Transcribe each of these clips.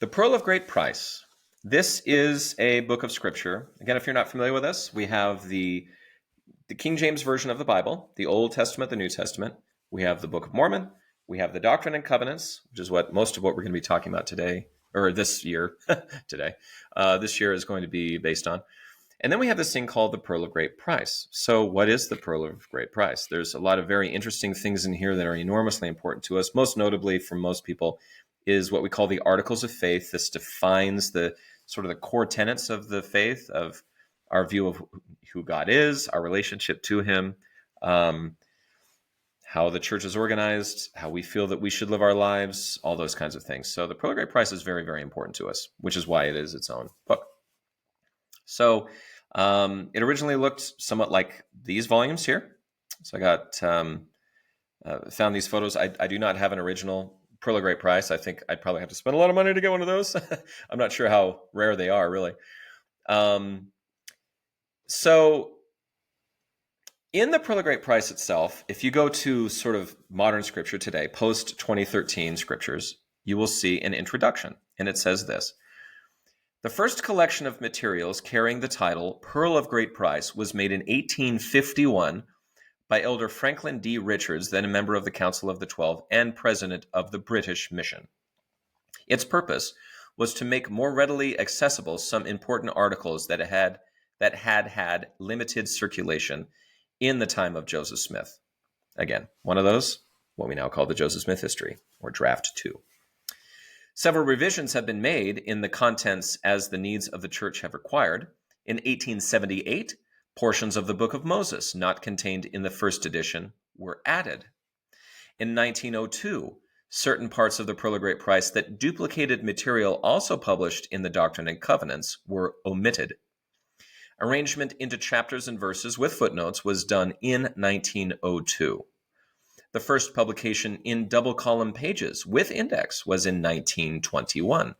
The Pearl of Great Price. This is a book of scripture. Again, if you're not familiar with us, we have the King James Version of the Bible, the Old Testament, the New Testament. We have the Book of Mormon. We have the Doctrine and Covenants, which is what most of what we're going to be talking about today, or this year, today. This year is going to be based on. And then we have this thing called the Pearl of Great Price. So what is the Pearl of Great Price? There's a lot of very interesting things in here that are enormously important to us. Most notably, for most people, is what we call the Articles of Faith. This defines the sort of the core tenets of the faith, of our view of who God is, our relationship to him, how the church is organized, how we feel that we should live our lives, all those kinds of things. So the Pearl of Great Price is very, very important to us, which is why it is its own book. So it originally looked somewhat like these volumes here. So I got found these photos. I do not have an original Pearl of Great Price. I think I'd probably have to spend a lot of money to get one of those. I'm not sure how rare they are, really. So in the Pearl of Great Price itself, if you go to sort of modern scripture today, post-2013 scriptures, you will see an introduction. And it says this: the first collection of materials carrying the title Pearl of Great Price was made in 1851 by Elder Franklin D. Richards, then a member of the Council of the 12 and president of the British Mission. Its purpose was to make more readily accessible some important articles that had limited circulation in the time of Joseph Smith. Again, one of those, what we now call the Joseph Smith history, or Draft 2. Several revisions have been made in the contents as the needs of the church have required. In 1878, portions of the Book of Moses, not contained in the first edition, were added. In 1902, certain parts of the Pearl of Great Price that duplicated material also published in the Doctrine and Covenants were omitted. Arrangement into chapters and verses with footnotes was done in 1902. The first publication in double-column pages with index was in 1921.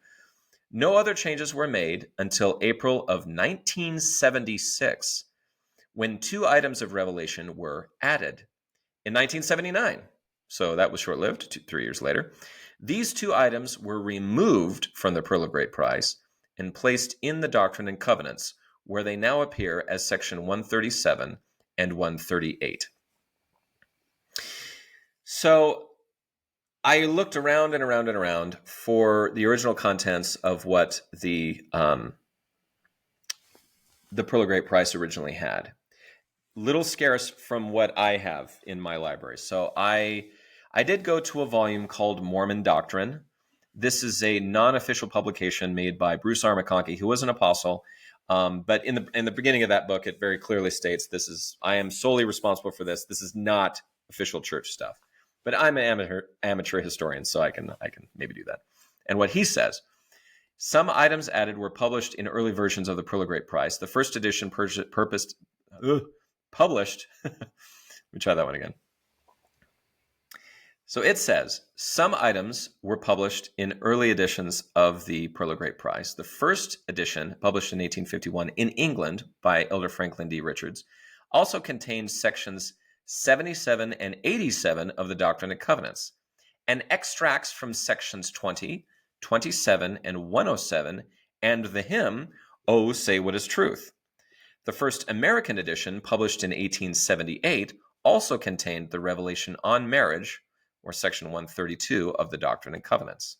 No other changes were made until April of 1976, when 2 items of revelation were added. In 1979, so that was short-lived, 3 years later, these 2 items were removed from the Pearl of Great Price and placed in the Doctrine and Covenants, where they now appear as section 137 and 138. So I looked around and around and around for the original contents of what the Pearl of Great Price originally had. Little scarce from what I have in my library. So I did go to a volume called Mormon Doctrine. This is a non-official publication made by Bruce R. McConkie, who was an apostle. But in the beginning of that book, it very clearly states I am solely responsible for this. This is not official church stuff. But I'm an amateur historian, so I can maybe do that. And what he says: some items added were published in early versions of the Pearl of Great Price. The first edition published. Let me try that one again. So it says, some items were published in early editions of the Pearl of Great Price. The first edition, published in 1851 in England by Elder Franklin D. Richards, also contained sections 77 and 87 of the Doctrine and Covenants, and extracts from sections 20, 27, and 107, and the hymn, "Oh, Say What Is Truth." The first American edition, published in 1878, also contained the Revelation on Marriage, or section 132 of the Doctrine and Covenants.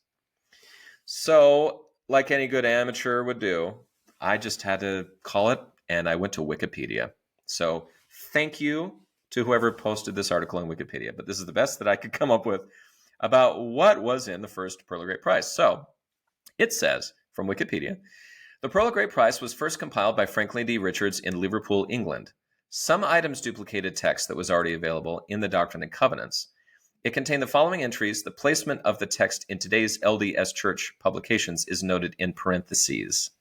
So, like any good amateur would do, I just had to call it, and I went to Wikipedia. So, thank you to whoever posted this article on Wikipedia, but this is the best that I could come up with about what was in the first Pearl of Great Price. So, it says, from Wikipedia, the Pearl of Great Price was first compiled by Franklin D. Richards in Liverpool, England. Some items duplicated text that was already available in the Doctrine and Covenants. It contained the following entries. The placement of the text in today's LDS Church publications is noted in parentheses.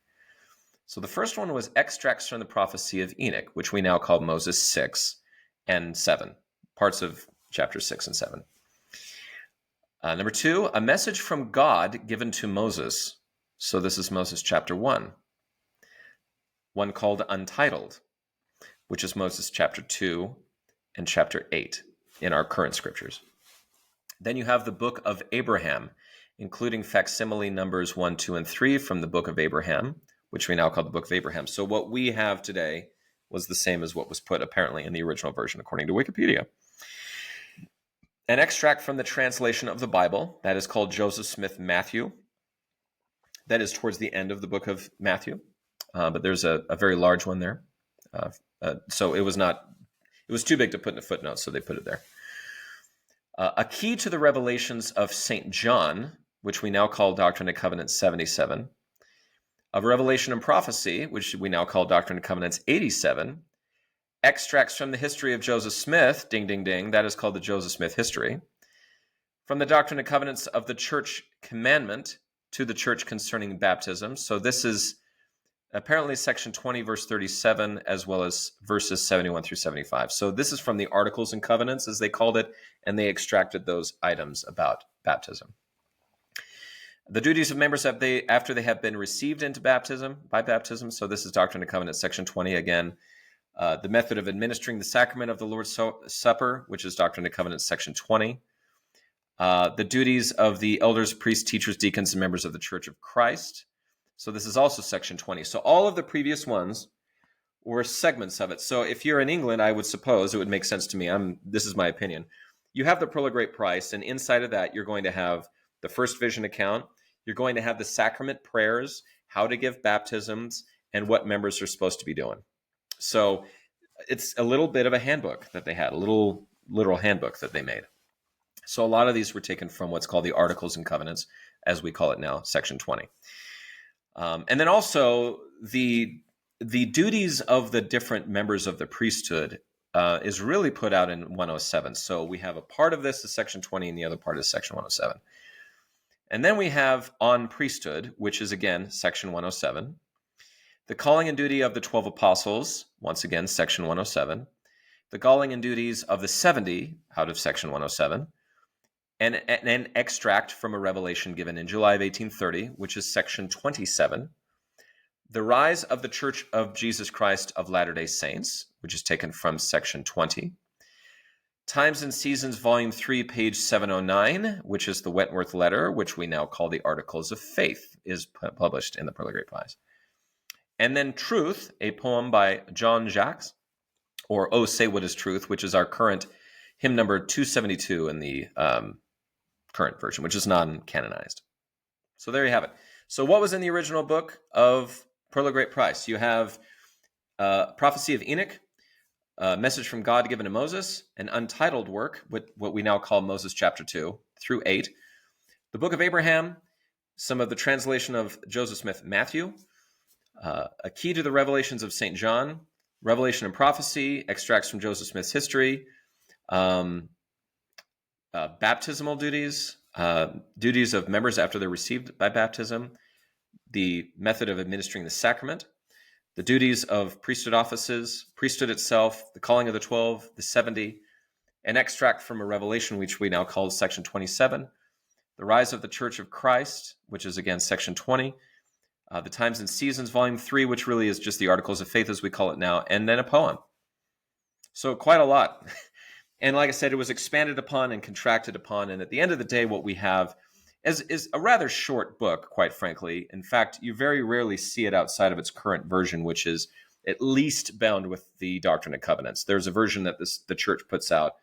So the first one was extracts from the prophecy of Enoch, which we now call Moses 6 and 7, parts of chapter 6 and 7. Number 2, a message from God given to Moses. So this is Moses chapter 1. One called Untitled, which is Moses chapter 2 and chapter 8 in our current scriptures. Then you have the book of Abraham including facsimile numbers 1, 2, and 3 from the Book of Abraham, which we now call the Book of Abraham. So what we have today was the same as what was put apparently in the original version, according to Wikipedia. An extract from the translation of the Bible, that is called Joseph Smith Matthew. That is towards the end of the book of Matthew, but there's a very large one there. So it was too big to put in a footnote, so they put it there. A key to the revelations of St. John, which we now call Doctrine and Covenants 77, of Revelation and Prophecy, which we now call Doctrine and Covenants 87, extracts from the history of Joseph Smith, ding, ding, ding, that is called the Joseph Smith History, from the Doctrine and Covenants of the Church Commandment to the Church concerning baptism. So this is apparently section 20, verse 37, as well as verses 71 through 75. So this is from the Articles and Covenants, as they called it, and they extracted those items about baptism. The duties of members after they have been received into baptism, by baptism. So this is Doctrine and Covenants, section 20 again. The method of administering the sacrament of the Lord's Supper, which is Doctrine and Covenants, section 20. The duties of the elders, priests, teachers, deacons, and members of the Church of Christ. So this is also section 20. So all of the previous ones were segments of it. So if you're in England, I would suppose it would make sense to me. This is my opinion. You have the Pearl of Great Price, and inside of that, you're going to have the first vision account. You're going to have the sacrament prayers, how to give baptisms, and what members are supposed to be doing. So it's a little bit of a handbook that they had, a little literal handbook that they made. So a lot of these were taken from what's called the Articles and Covenants, as we call it now, section 20. And then also the duties of the different members of the priesthood is really put out in 107. So we have a part of this is section 20 and the other part is section 107. And then we have on priesthood, which is again, section 107. The calling and duty of the 12 apostles, once again, section 107. The calling and duties of the 70 out of section 107. And an extract from a revelation given in July of 1830, which is section 27. The rise of the Church of Jesus Christ of Latter-day Saints, which is taken from section 20. Times and Seasons, volume 3, page 709, which is the Wentworth letter, which we now call the Articles of Faith, is published in the Pearl of Great Price. And then Truth, a poem by John Jacques, or Oh, Say What is Truth, which is our current hymn number 272 in the current version, which is non-canonized. So there you have it. So what was in the original book of Pearl of Great Price? You have Prophecy of Enoch, a message from God given to Moses, an untitled work, what we now call Moses chapter 2 through 8, the Book of Abraham, some of the translation of Joseph Smith Matthew, a key to the revelations of St. John, Revelation and Prophecy, extracts from Joseph Smith's history, baptismal duties, duties of members after they're received by baptism, the method of administering the sacrament, the duties of priesthood offices, priesthood itself, the calling of the 12, the 70, an extract from a revelation which we now call section 27, the rise of the Church of Christ, which is again section 20, the Times and Seasons, volume 3, which really is just the Articles of Faith as we call it now, and then a poem. So quite a lot. And like I said, it was expanded upon and contracted upon. And at the end of the day, what we have is a rather short book, quite frankly. In fact, you very rarely see it outside of its current version, which is at least bound with the Doctrine and Covenants. There's a version that the church puts out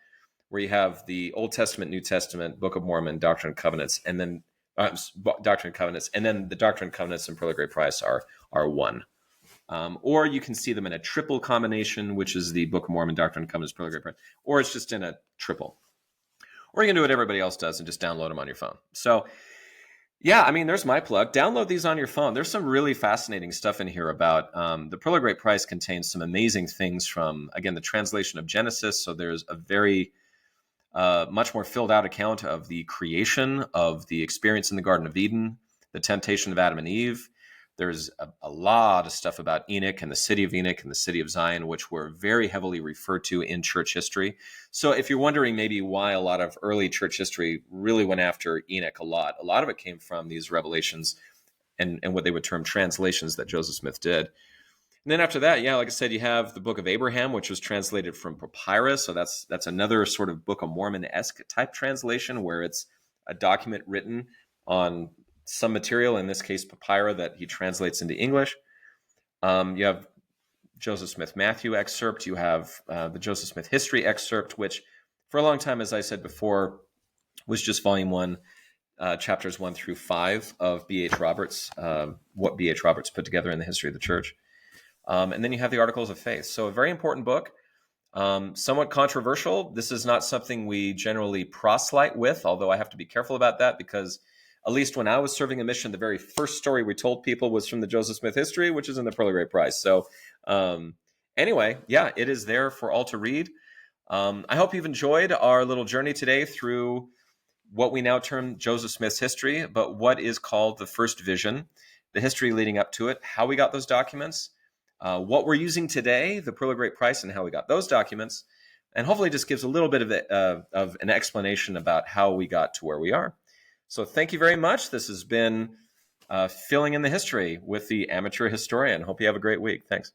where you have the Old Testament, New Testament, Book of Mormon, Doctrine and Covenants, and then Doctrine and Covenants, and then the Doctrine and Covenants and Pearl of Great Price are one. Or you can see them in a triple combination, which is the Book of Mormon, Doctrine and Covenants, Pearl of Great Price, or it's just in a triple. Or you can do what everybody else does and just download them on your phone. So, yeah, I mean, there's my plug. Download these on your phone. There's some really fascinating stuff in here about the Pearl of Great Price contains some amazing things from, again, the translation of Genesis. So there's a very much more filled out account of the creation, of the experience in the Garden of Eden, the temptation of Adam and Eve. There's a lot of stuff about Enoch and the city of Enoch and the city of Zion, which were very heavily referred to in church history. So if you're wondering maybe why a lot of early church history really went after Enoch a lot of it came from these revelations and what they would term translations that Joseph Smith did. And then after that, yeah, like I said, you have the Book of Abraham, which was translated from papyrus. So that's another sort of Book of Mormon-esque type translation where it's a document written on some material, in this case papyri, that he translates into English. You have Joseph Smith Matthew excerpt. You have the Joseph Smith history excerpt, which for a long time, as I said before, was just volume 1, chapters 1 through 5 of B.H. Roberts, what B.H. Roberts put together in the history of the church. And then you have the Articles of Faith. So a very important book, somewhat controversial. This is not something we generally proselyte with, although I have to be careful about that because at least when I was serving a mission, the very first story we told people was from the Joseph Smith history, which is in the Pearl of Great Price. So anyway, yeah, it is there for all to read. I hope you've enjoyed our little journey today through what we now term Joseph Smith's history, but what is called the first vision, the history leading up to it, how we got those documents, what we're using today, the Pearl of Great Price, and how we got those documents, and hopefully just gives a little bit of an explanation about how we got to where we are. So thank you very much. This has been Filling in the History with the Amateur Historian. Hope you have a great week. Thanks.